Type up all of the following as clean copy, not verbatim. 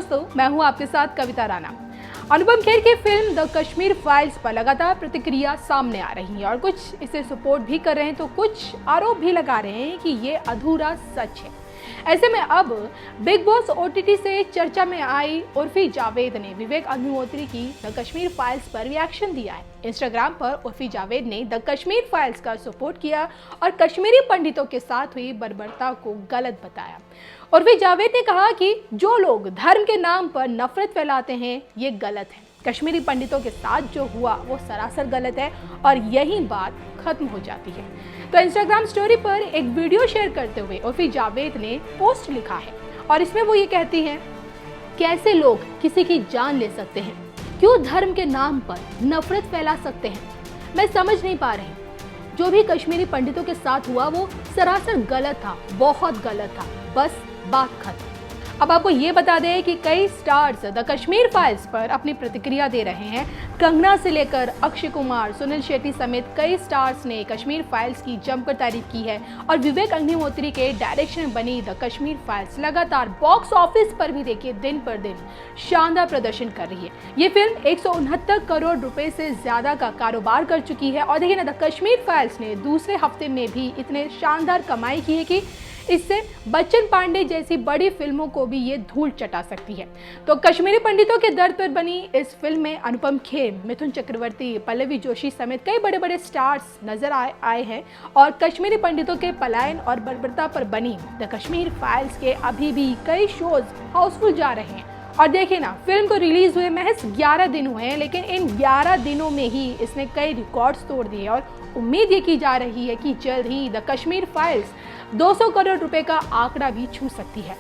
दोस्तों, मैं हूं आपके साथ कविता राणा। अनुपम खेर की फिल्म द कश्मीर फाइल्स पर लगातार प्रतिक्रिया सामने आ रही है और कुछ इसे सपोर्ट भी कर रहे हैं तो कुछ आरोप भी लगा रहे हैं कि ये अधूरा सच है। ऐसे में अब बिग बॉस ओटीटी से चर्चा में आई उर्फी जावेद ने विवेक अग्निहोत्री की द कश्मीर फाइल्स पर रिएक्शन दिया है। इंस्टाग्राम पर उर्फी जावेद ने द कश्मीर फाइल्स का सपोर्ट किया और कश्मीरी पंडितों के साथ हुई बर्बरता को गलत बताया। उर्फी जावेद ने कहा कि जो लोग धर्म के नाम पर नफरत फैलाते हैं ये गलत है। कश्मीरी पंडितों के साथ जो हुआ वो सरासर गलत है और यही बात खत्म हो जाती है। तो इंस्टाग्राम स्टोरी पर एक वीडियो शेयर करते हुए उर्फी जावेद ने पोस्ट लिखा है और इसमें वो ये कहती हैं, कैसे लोग किसी की जान ले सकते हैं, क्यों धर्म के नाम पर नफरत फैला सकते हैं, मैं समझ नहीं पा रही। जो भी कश्मीरी पंडितों के साथ हुआ वो सरासर गलत था, बहुत गलत था, बस बात खत्म। अब आपको ये बता दें कि कई स्टार्स द कश्मीर फाइल्स पर अपनी प्रतिक्रिया दे रहे हैं। कंगना से लेकर अक्षय कुमार, सुनील शेट्टी समेत कई स्टार्स ने कश्मीर फाइल्स की जमकर तारीफ की है और विवेक अग्निहोत्री के डायरेक्शन में बनी द कश्मीर फाइल्स लगातार बॉक्स ऑफिस पर भी देखिए दिन पर दिन शानदार प्रदर्शन कर रही है। ये फिल्म 169 करोड़ रुपए से ज्यादा का कारोबार कर चुकी है और देखिए ना, द कश्मीर फाइल्स ने दूसरे हफ्ते में भी इतने शानदार कमाई की है कि इससे बच्चन पांडे जैसी बड़ी फिल्मों को भी ये धूल चटा सकती है। तो कश्मीरी पंडितों के दर्द पर बनी इस फिल्म में अनुपम खेर, मिथुन चक्रवर्ती, पल्लवी जोशी समेत कई बड़े बड़े स्टार्स नजर आए हैं और कश्मीरी पंडितों के पलायन और बर्बरता पर बनी द कश्मीर फाइल्स के अभी भी कई शोज हाउसफुल जा रहे हैं। और देखिए ना, फिल्म को रिलीज हुए महज 11 दिन हुए हैं, लेकिन इन 11 दिनों में ही इसने कई रिकॉर्ड्स तोड़ दिए और उम्मीद ये की जा रही है कि जल्द ही द कश्मीर फाइल्स 200 करोड़ रुपए का आंकड़ा भी छू सकती है।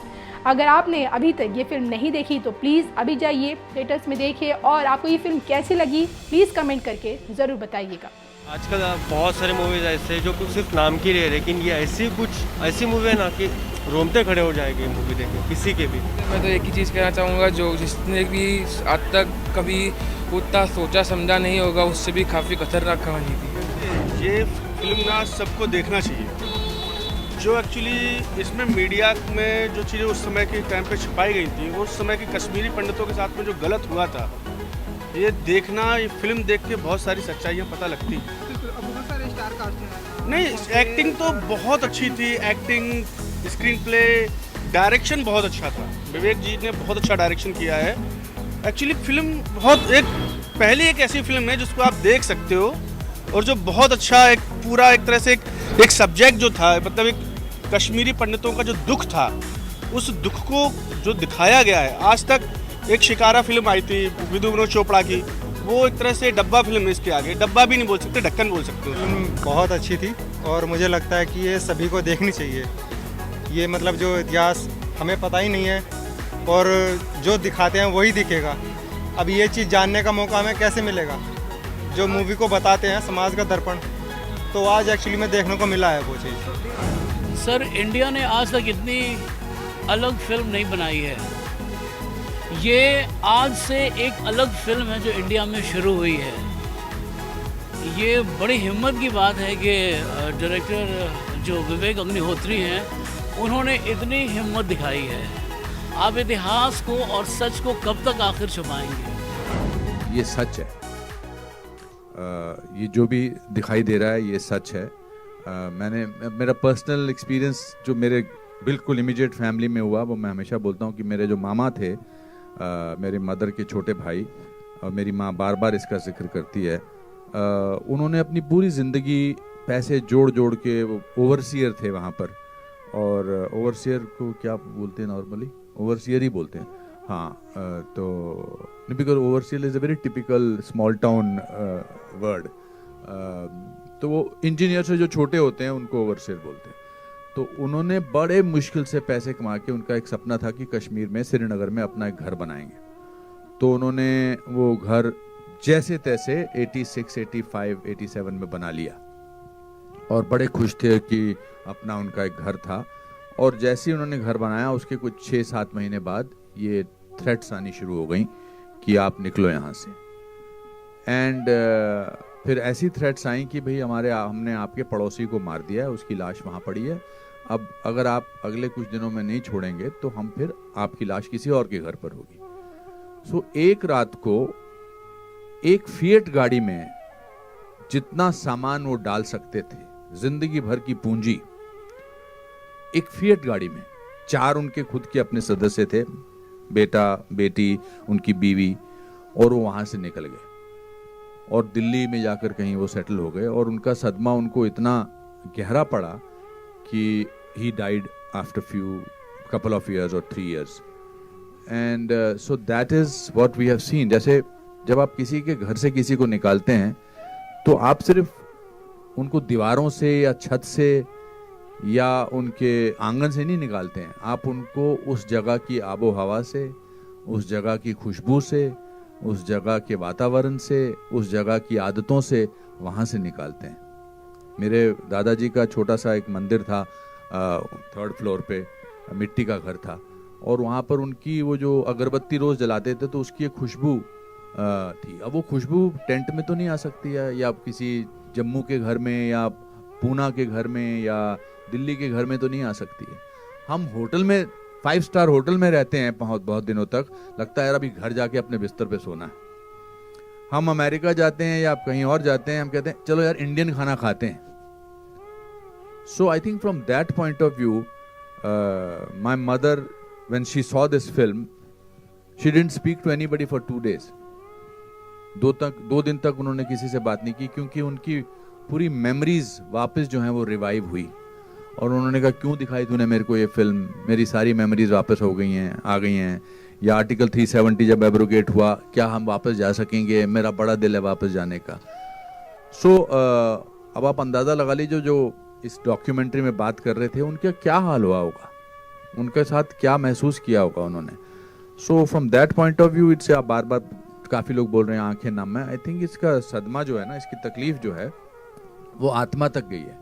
अगर आपने अभी तक ये फिल्म नहीं देखी तो प्लीज़ अभी जाइए थिएटर्स में देखिए और आपको ये फिल्म कैसी लगी प्लीज़ कमेंट करके ज़रूर बताइएगा। आजकल बहुत सारे मूवीज ऐसे जो कुछ सिर्फ नाम की रहे, लेकिन ये ऐसी मूवी है ना कि रोमते खड़े हो जाएंगे मूवी देख के किसी के भी। मैं तो एक ही चीज़ कहना चाहूँगा, जो जिसने भी आज तक कभी उतना सोचा समझा नहीं होगा उससे भी काफ़ी खतरनाक कहानी थी। ये फिल्म ना सबको देखना चाहिए। जो एक्चुअली इसमें मीडिया में जो चीज़ें उस समय के टाइम पे छुपाई गई थी, उस समय के कश्मीरी पंडितों के साथ में जो गलत हुआ था, ये देखना, ये फिल्म देख के बहुत सारी सच्चाइयाँ पता लगती। बहुत सारे स्टार कास्ट हैं। नहीं, एक्टिंग तो बहुत अच्छी थी, एक्टिंग, स्क्रीन प्ले, डायरेक्शन बहुत अच्छा था। विवेक जी ने बहुत अच्छा डायरेक्शन किया है। एक्चुअली फिल्म पहली एक ऐसी फिल्म है जिसको आप देख सकते हो और जो बहुत अच्छा एक पूरा एक तरह से एक सब्जेक्ट जो था, मतलब एक कश्मीरी पंडितों का जो दुख था, उस दुख को जो दिखाया गया है। आज तक एक शिकारा फिल्म आई थी विधु विनोद चोपड़ा की, वो एक तरह से डब्बा फिल्म है, इसके आगे डब्बा भी नहीं बोल सकते, ढक्कन बोल सकते हो। फिल्म बहुत अच्छी थी और मुझे लगता है कि ये सभी को देखनी चाहिए। ये मतलब जो इतिहास हमें पता ही नहीं है और जो दिखाते हैं वही दिखेगा। अब ये चीज़ जानने का मौका हमें कैसे मिलेगा? जो मूवी को बताते हैं समाज का दर्पण, तो आज एक्चुअली में देखने को मिला है वो चीज़। सर, इंडिया ने आज तक इतनी अलग फिल्म नहीं बनाई है। ये आज से एक अलग फिल्म है जो इंडिया में शुरू हुई है। ये बड़ी हिम्मत की बात है कि डायरेक्टर जो विवेक अग्निहोत्री हैं उन्होंने इतनी हिम्मत दिखाई है। आप इतिहास को और सच को कब तक आखिर छुपाएंगे? ये सच है। ये जो भी दिखाई दे रहा है ये सच है। मेरा पर्सनल एक्सपीरियंस जो मेरे बिल्कुल इमीडिएट फैमिली में हुआ, वो मैं हमेशा बोलता हूँ कि मेरे जो मामा थे, मेरे मदर के छोटे भाई, और मेरी माँ बार बार इसका जिक्र करती है, उन्होंने अपनी पूरी ज़िंदगी पैसे जोड़ जोड़ के, वो ओवरसियर थे वहाँ पर, और ओवरसियर को क्या बोलते हैं नॉर्मली? ओवरसियर ही बोलते हैं, हाँ। तो because overseer is a very typical small town word. तो वो इंजीनियर से जो छोटे होते हैं उनको ओवरसियर बोलते हैं। तो उन्होंने बड़े मुश्किल से पैसे कमा के, उनका एक सपना था कि कश्मीर में, श्रीनगर में अपना एक घर बनाएंगे। तो उन्होंने वो घर जैसे तैसे 86, 85, 87 में बना लिया और बड़े खुश थे कि अपना उनका एक घर था। और जैसे ही उन्होंने घर बनाया उसके कुछ 6-7 महीने बाद ये थ्रेट्स आनी शुरू हो गई कि आप निकलो यहाँ से। एंड फिर ऐसी थ्रेट्स आई कि भाई हमने आपके पड़ोसी को मार दिया है, उसकी लाश वहाँ पड़ी है, अब अगर आप अगले कुछ दिनों में नहीं छोड़ेंगे तो हम फिर आपकी लाश किसी और के घर पर होगी। सो एक रात को एक फिएट गाड़ी में जितना सामान वो डाल सकते थे, जिंदगी भर की पूंजी, एक फिएट गाड़ी में 4 उनके खुद के अपने सदस्य थे, बेटा बेटी उनकी बीवी, और वो वहां से निकल गए और दिल्ली में जाकर कहीं वो सेटल हो गए। और उनका सदमा उनको इतना गहरा पड़ा कि he died after couple of years or 3 years. And so that is what we have seen. जैसे जब आप किसी के घर से किसी को निकालते हैं तो आप सिर्फ उनको दीवारों से या छत से या उनके आंगन से नहीं निकालते हैं, आप उनको उस जगह की आबो हवा से, उस जगह की खुशबू से, उस जगह के वातावरण से, उस जगह की आदतों से वहाँ से निकालते हैं। मेरे दादाजी का छोटा सा एक मंदिर था, 3rd फ्लोर पे, मिट्टी का घर था, और वहाँ पर उनकी वो जो अगरबत्ती रोज़ जलाते थे तो उसकी एक खुशबू थी। अब वो खुशबू टेंट में तो नहीं आ सकती है, या किसी जम्मू के घर में या पूना के घर में या दिल्ली के घर में तो नहीं आ सकती है। हम होटल में, 5 स्टार होटल में रहते हैं बहुत दिनों तक, लगता है यार अभी घर जाके अपने बिस्तर पे सोना है। हम अमेरिका जाते हैं या कहीं और जाते हैं, हम कहते हैं चलो यार इंडियन खाना खाते हैं। So I think from that point of view my mother when she saw this film, she didn't speak to anybody for 2 days. 2 दिन तक उन्होंने किसी से बात नहीं की, क्योंकि उनकी पूरी मेमोरीज वापस जो हैं वो रिवाइव हुई। और उन्होंने कहा क्यों दिखाई तूने मेरे को ये फिल्म, मेरी सारी मेमोरीज वापस हो गई हैं, आ गई हैं। या आर्टिकल 370 जब एब्रोगेट हुआ, क्या हम वापस जा सकेंगे, मेरा बड़ा दिल है वापस जाने का। सो अब आप अंदाज़ा लगा लीजिए जो इस डॉक्यूमेंट्री में बात कर रहे थे उनका क्या हाल हुआ होगा, उनके साथ क्या महसूस किया होगा उन्होंने। So from that point of view it's, आप बार बार काफ़ी लोग बोल रहे हैं आंखें नम है, आई थिंक इसका सदमा जो है ना, इसकी तकलीफ जो है वो आत्मा तक गई है।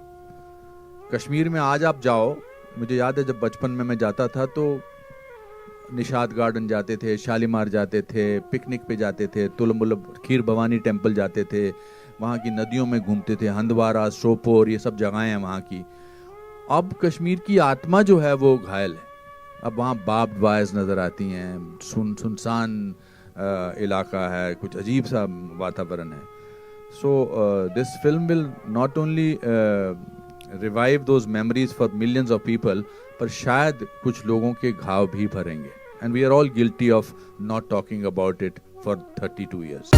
कश्मीर में आज आप जाओ, मुझे याद है जब बचपन में मैं जाता था तो निशाद गार्डन जाते थे, शालीमार जाते थे, पिकनिक पे जाते थे, तुलमुल खीर भवानी टेम्पल जाते थे, वहाँ की नदियों में घूमते थे, हंदवारा, सोपोर, ये सब जगहें हैं वहाँ की। अब कश्मीर की आत्मा जो है वो घायल है। अब वहाँ बार्ब्ड वायर्स नज़र आती हैं, सुनसान इलाका है, कुछ अजीब सा वातावरण है। So this film will not only revive those memories for millions of people, पर शायद कुछ लोगों के घाव भी भरेंगे। And we are all guilty of not talking about it for 32 years.